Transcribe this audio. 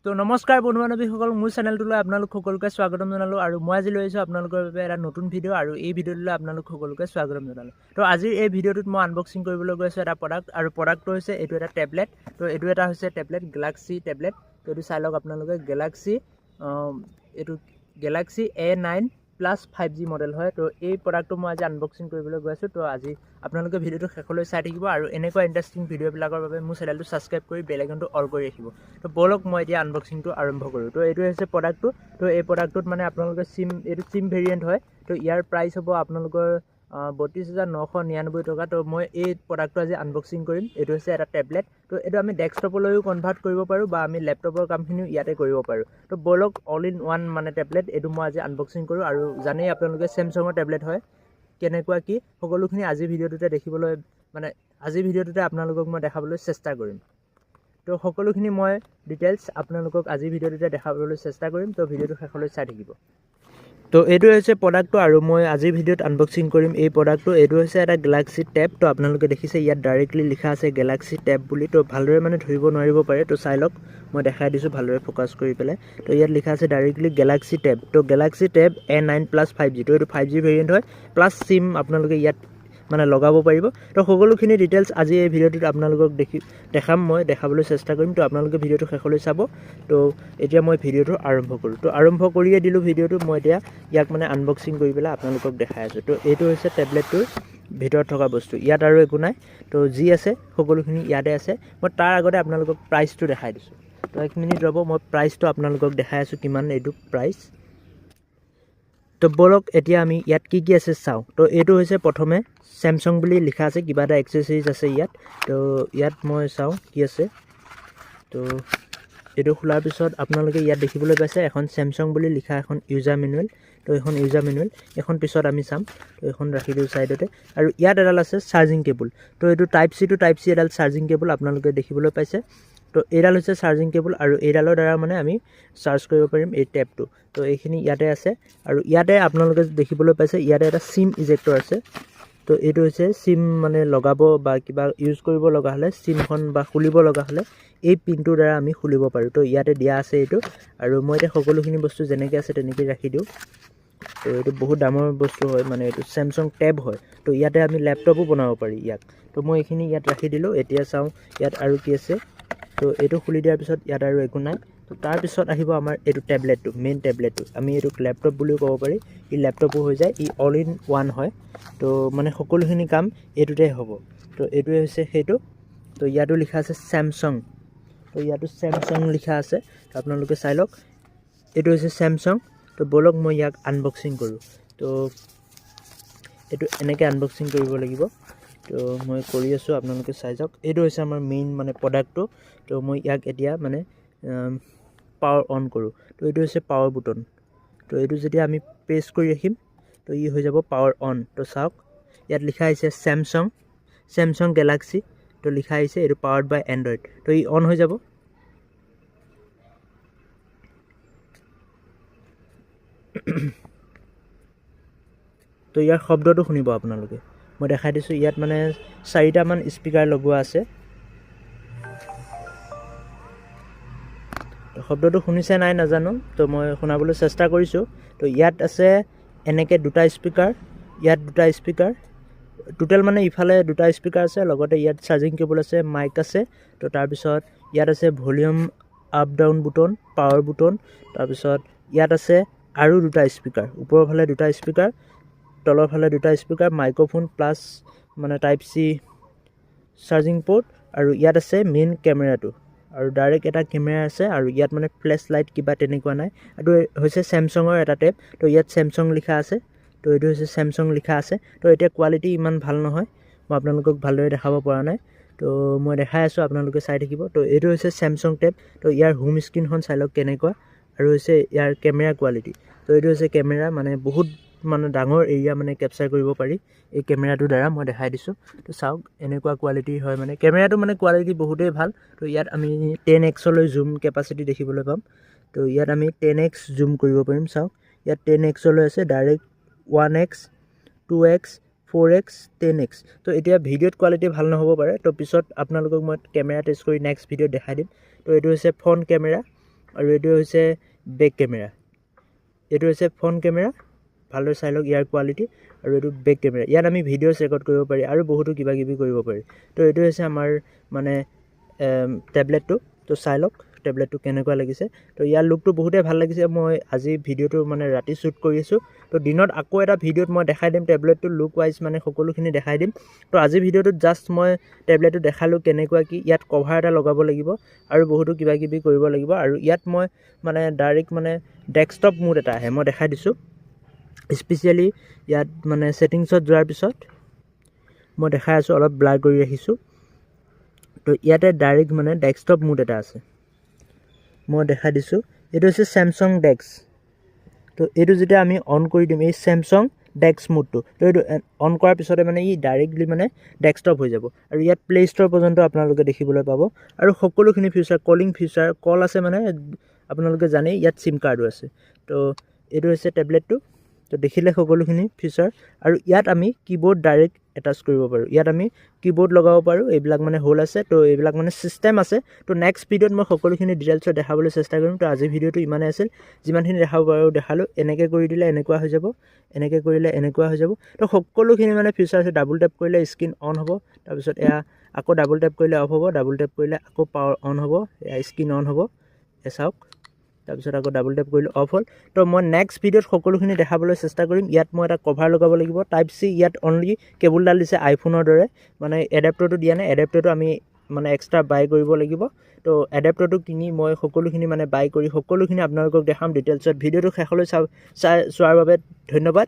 তো নমস্কাৰ বন্ধু-বান্ধৱীসকল, মোৰ চেনেলটোলৈ আপোনালোক সকলোকে স্বাগতম জনালোঁ আৰু মই আজি লৈ আহিছোঁ আপোনালোকৰ বাবে এটা নতুন ভিডিঅ' আৰু এই ভিডিঅ'টোলৈ আপোনালোক সকলোকে স্বাগতম জনালোঁ। তো আজিৰ এই ভিডিঅ'টোত মই আনবক্সিং কৰিবলৈ গৈ আছোঁ এটা প্ৰডাক্ট, আৰু প্ৰডাক্টটো হৈছে এইটো এটা টেবলেট। তো এইটো এটা হৈছে টেবলেট, গেলাক্সি টেবলেট। তো এইটো চাই লওক আপোনালোকে, Galaxy A9 plus 5G model হয়। তো এই প্ৰডাক্টটো মই আজি আনবক্সিং কৰিবলৈ গৈ আছোঁ। তো আজি আপোনালোকে ভিডিঅ'টো শেষলৈ চাই থাকিব আৰু এনেকুৱা ইণ্টাৰেষ্টিং ভিডিঅ'বিলাকৰ বাবে মোৰ চেনেলটো ছাবস্ক্ৰাইব কৰি বেল আইকনটো অল কৰি ৰাখিব। তো বলক মই এতিয়া আনবক্সিংটো আৰম্ভ কৰোঁ। তো এইটো হৈছে প্ৰডাক্টটো। তো এই প্ৰডাক্টটোত মানে আপোনালোকে এইটো চিম ভেৰিয়েণ্ট হয়। তো ইয়াৰ প্ৰাইচ হ'ব আপোনালোকৰ 32,999 টকা। তো মই এই প্ৰডাক্টটো আজি আনবক্সিং কৰিম। এইটো হৈছে এটা টেবলেট। তো এইটো আমি ডেস্কটপলৈও কনভাৰ্ট কৰিব পাৰোঁ বা আমি লেপটপৰ কামখিনিও ইয়াতে কৰিব পাৰোঁ। তো বলক অল ইন ওৱান মানে টেবলেট এইটো মই আজি আনবক্সিং কৰোঁ। আৰু জানেই আপোনালোকে চেমচাঙৰ টেবলেট হয়, কেনেকুৱা কি সকলোখিনি আজিৰ ভিডিঅ'টোতে দেখিবলৈ আজিৰ ভিডিঅ'টোতে আপোনালোকক মই দেখাবলৈ চেষ্টা কৰিম। তো সকলোখিনি মই ডিটেইলছ আপোনালোকক আজিৰ ভিডিঅ'টোতে দেখাবলৈ চেষ্টা কৰিম। তো ভিডিঅ'টো শেষলৈ চাই থাকিব। তো এইটো হৈছে প্ৰডাক্টটো আৰু মই আজিৰ ভিডিঅ'ত আনবক্সিং কৰিম এই প্ৰডাক্টটো। এইটো হৈছে এটা গেলাক্সি টেব। তো আপোনালোকে দেখিছে ইয়াত ডাইৰেক্টলি লিখা আছে গেলাক্সি টেব বুলি। তো ভালদৰে ধৰিব নোৱাৰিব পাৰে। তো চাই লওক, মই দেখাই দিছোঁ ভালদৰে ফ'কাছ কৰি পেলাই। তো ইয়াত লিখা আছে ডাইৰেক্টলি গেলাক্সি টেব। তো Galaxy tab A9 plus 5G। তো এইটো 5G ভেৰিয়েণ্ট হয়, প্লাছ চিম আপোনালোকে ইয়াত লগাব পাৰিব। তো সকলোখিনি ডিটেইলছ আজি এই ভিডিঅ'টোত আপোনালোকক দেখাম, মই দেখাবলৈ চেষ্টা কৰিম। তো আপোনালোকে ভিডিঅ'টো শেষলৈ চাব। তো এতিয়া মই ভিডিঅ'টো আৰম্ভ কৰোঁ। তো আৰম্ভ কৰিয়ে দিলোঁ ভিডিঅ'টো। মই এতিয়া ইয়াক আনবক্সিং কৰি পেলাই আপোনালোকক দেখাই আছোঁ। তো এইটো হৈছে টেবলেটটোৰ ভিতৰত থকা বস্তু, ইয়াত আৰু একো নাই। তো যি আছে সকলোখিনি ইয়াতে আছে। মই তাৰ আগতে আপোনালোকক প্ৰাইচটো দেখাই দিছোঁ। তো 1 মিনিট ৰ'ব, মই প্ৰাইচটো আপোনালোকক দেখাই আছোঁ কিমান এইটো প্ৰাইচ। তো বলক এতিয়া আমি ইয়াত কি কি আছে চাওঁ। তো এইটো হৈছে প্ৰথমে চেমচাং বুলি লিখা আছে, কিবা এটা এক্সেসৰিজ আছে ইয়াত। তো ইয়াত মই চাওঁ কি আছে। তো এইটো খোলাৰ পিছত আপোনালোকে ইয়াত দেখিবলৈ পাইছে এখন চেমচাং বুলি লিখা এখন ইউজাৰ মেনুৱেল। তো এইখন ইউজাৰ মেনুৱেল, এখন পিছত আমি চাম। তো এইখন ৰাখি দিওঁ ছাইডতে। আৰু ইয়াত এডাল আছে চাৰ্জিং কেবল। তো এইটো type C to type C এডাল চাৰ্জিং কেবল আপোনালোকে দেখিবলৈ পাইছে। তো এইডাল হৈছে চাৰ্জিং কেবল, আৰু এইডালৰ দ্বাৰা আমি চাৰ্জ কৰিব পাৰিম এই টেবটো। তো এইখিনি ইয়াতে আছে। আৰু ইয়াতে আপোনালোকে দেখিবলৈ পাইছে ইয়াতে এটা চিম ইজেক্টৰ আছে। তো এইটো হৈছে চিম লগাব বা কিবা ইউজ কৰিব লগা হ'লে, চিমখন বা খুলিব লগা হ'লে এই পিনটোৰ দ্বাৰা আমি খুলিব পাৰোঁ। তো ইয়াতে দিয়া আছে এইটো। আৰু মই এতিয়া সকলোখিনি বস্তু যেনেকৈ আছে তেনেকৈ ৰাখি দিওঁ। তো এইটো বহুত ডাঙৰ বস্তু হয়, এইটো চেমচাং টেব হয়। তো ইয়াতে আমি লেপটপো বনাব পাৰি ইয়াক। তো মই এইখিনি ইয়াত ৰাখি দিলোঁ। এতিয়া চাওঁ ইয়াত আৰু কি আছে। তো এইটো খুলি দিয়াৰ পিছত ইয়াত আৰু একো নাই। তো তাৰপিছত আহিব আমাৰ এইটো টেবলেটটো, মেইন টেবলেটটো। আমি এইটোক লেপটপ বুলিও ক'ব পাৰি। ই লেপটপো হৈ যায়, ই অল ইন ওৱান হয়। তো সকলোখিনি কাম এইটোতে হ'ব। তো এইটোৱে হৈছে সেইটো। তো ইয়াতো লিখা আছে চেমচাং। তো ইয়াতো চেমচাং লিখা আছে। তো আপোনালোকে চাই লওক, এইটো হৈছে চেমচাং। তো বলক মই ইয়াক আনবক্সিং কৰোঁ। তো এইটো এনেকৈ আনবক্সিং কৰিব লাগিব। তো মই কৰি আছোঁ, আপোনালোকে চাই যাওক। এইটো হৈছে আমাৰ মেইন প্ৰডাক্টটো। তো মই ইয়াক এতিয়া পাৱাৰ অন কৰোঁ। তো এইটো হৈছে পাৱাৰ বুটন। তো এইটো যেতিয়া আমি প্ৰেছ কৰি ৰাখিম তো ই হৈ যাব পাৱাৰ অন। তো চাওক ইয়াত লিখা আহিছে চেমচাং গেলাক্সি। তো লিখা আহিছে এইটো পাৱাৰ্ড বাই এণ্ড্ৰইড। তো ই অন হৈ যাব। তো ইয়াৰ শব্দটো শুনিব আপোনালোকে, মই দেখাই দিছোঁ। ইয়াত 4টামান স্পীকাৰ লগোৱা আছে। শব্দটো শুনিছে নাই নাজানো, তো মই শুনাবলৈ চেষ্টা কৰিছোঁ। তো ইয়াত আছে এনেকৈ 2টা স্পীকাৰ, ইয়াত 2টা স্পীকাৰ, টোটেল ইফালে 2টা স্পীকাৰ আছে। লগতে ইয়াত চাৰ্জিং কেবল আছে, মাইক আছে। তো তাৰপিছত ইয়াত আছে ভলিউম আপ ডাউন বুটন, পাৱাৰ বুটন। তাৰপিছত ইয়াত আছে আৰু 2টা স্পীকাৰ, ওপৰৰ ফালে 2টা স্পীকাৰ, তলৰ ফালে 2টা speaker, microphone plus type C charging port. আৰু ইয়াত আছে মেইন কেমেৰাটো, আৰু ডাইৰেক্ট এটা কেমেৰা আছে। আৰু ইয়াত ফ্লেছ লাইট কিবা তেনেকুৱা নাই। এইটো হৈছে চেমচাঙৰ এটা টেব। তো ইয়াত চেমচাং লিখা আছে। তো এইটো হৈছে চেমচাং লিখা আছে। তো এতিয়া কোৱালিটি ইমান ভাল নহয়, মই আপোনালোকক ভালদৰে দেখাব পৰা নাই। তো মই দেখাই আছোঁ, আপোনালোকে চাই থাকিব। তো এইটো হৈছে চেমচাং টেব। তো ইয়াৰ হোম স্ক্ৰীণখন চাই লওক কেনেকুৱা, আৰু হৈছে ইয়াৰ কেমেৰা কোৱালিটি। তো এইটো হৈছে কেমেৰা, বহুত ডাঙৰ এৰিয়া কেপচাৰ কৰিব পাৰি এই কেমেৰাটোৰ দ্বাৰা। মই দেখাই দিছোঁ। তো চাওক এনেকুৱা কোৱালিটিৰ হয়, কেমেৰাটো কোৱালিটি বহুতেই ভাল। তো ইয়াত আমি 10x জুম কেপাচিটি দেখিবলৈ পাম। তো ইয়াত আমি 10x জুম কৰিব পাৰিম। চাওক ইয়াত 10x আছে, direct 1x 2x 4x 10x। তো এতিয়া ভিডিঅ'ত কোৱালিটি ভাল নহ'ব পাৰে। তো পিছত আপোনালোকক মই কেমেৰা টেষ্ট কৰি নেক্সট ভিডিঅ'ত দেখাই দিম। তো এইটো হৈছে ফ্ৰণ্ট কেমেৰা। আৰু এইটো হৈছে বেক কেমেৰা, এইটো হৈছে ফ্ৰণ্ট কেমেৰা, ভালদৰে চাই লওক ইয়াৰ কোৱালিটি, আৰু এইটো বেক কেমেৰা। ইয়াত আমি ভিডিঅ'ছ ৰেকৰ্ড কৰিব পাৰি আৰু বহুতো কিবা কিবি কৰিব পাৰি। তো এইটো হৈছে আমাৰ মানে টেবলেটটো। তো চাই লওক টেবলেটটো কেনেকুৱা লাগিছে। তো ইয়াৰ লুকটো বহুতেই ভাল লাগিছে। মই আজি ভিডিঅ'টো মানে ৰাতি শ্বুট কৰি আছোঁ। তো দিনত আকৌ এটা ভিডিঅ'ত মই দেখাই দিম টেবলেটটো লুক ৱাইজ মানে সকলোখিনি দেখাই দিম। তো আজি ভিডিঅ'টোত জাষ্ট মই টেবলেটটো দেখালোঁ কেনেকুৱা কি। ইয়াত কভাৰ এটা লগাব লাগিব আৰু বহুতো কিবা কিবি কৰিব লাগিব। আৰু ইয়াত মই মানে ডাইৰেক্ট মানে ডেস্কটপ মোড এটা আহে, মই দেখাই দিছোঁ। স্পেচিয়েলি ইয়াত মানে ছেটিংছত যোৱাৰ পিছত মই দেখাই আছোঁ, অলপ ব্লাৰ কৰি ৰাখিছোঁ। তো ইয়াতে ডাইৰেক্ট মানে ডেস্কটপ মোড এটা আছে, মই দেখাই দিছোঁ। এইটো হৈছে চেমচাং ডেস্ক। তো এইটো যেতিয়া আমি অন কৰি দিম এই চেমচাং ডেস্ক মোডটো, তো এইটো অন কৰাৰ পিছতে মানে ই ডাইৰেক্টলি মানে ডেস্কটপ হৈ যাব। আৰু ইয়াত প্লে ষ্ট'ৰ পৰ্যন্ত আপোনালোকে দেখিবলৈ পাব আৰু সকলোখিনি ফিচাৰ, কলিং ফিচাৰ, কল আছে মানে আপোনালোকে জানেই, ইয়াত চিম কাৰ্ডো আছে। তো এইটো হৈছে টেবলেটটো। তো দেখিলে সকলোখিনি ফিচাৰ। আৰু ইয়াত আমি কীবৰ্ড ডাইৰেক্ট এটাচ কৰিব পাৰোঁ, ইয়াত আমি কীবৰ্ড লগাব পাৰোঁ। এইবিলাক মানে হোল আছে, তো এইবিলাক মানে ছিষ্টেম আছে। তো নেক্সট ভিডিঅ'ত মই সকলোখিনি ডিটেইলছত দেখাবলৈ চেষ্টা কৰিম। তো আজিৰ ভিডিঅ'টো ইমানেই আছিল, যিমানখিনি দেখাব পাৰোঁ দেখালোঁ। এনেকৈ কৰি দিলে এনেকুৱা হৈ যাব, এনেকৈ কৰিলে এনেকুৱা হৈ যাব। তো সকলোখিনি মানে ফিচাৰ আছে। ডাবুল টেপ কৰিলে স্ক্ৰীন অন হ'ব, তাৰপিছত এয়া আকৌ ডাবুল টেপ কৰিলে অফ হ'ব, ডাবুল টেপ কৰিলে আকৌ পাৱাৰ অন হ'ব, এয়া স্ক্ৰীন অন হ'ব, চাওক। তাৰপিছত আকৌ ডাবুল টেপ কৰিলে অফ হ'ল। তো মই নেক্সট ভিডিঅ'ত সকলোখিনি দেখাবলৈ চেষ্টা কৰিম। ইয়াত মই এটা কভাৰ লগাব লাগিব টাইপ চি। ইয়াত অনলি কেবুলডাল দিছে আইফোনৰ দৰে, মানে এডাপ্টাৰটো দিয়া নাই। এডাপ্টাৰটো আমি মানে এক্সট্ৰা বাই কৰিব লাগিব। তো এডাপ্টাৰটো কিনি মই সকলোখিনি মানে বাই কৰি সকলোখিনি আপোনালোকক দেখাম ডিটেইলছত। ভিডিঅ'টো শেষলৈ চোৱাৰ বাবে ধন্যবাদ।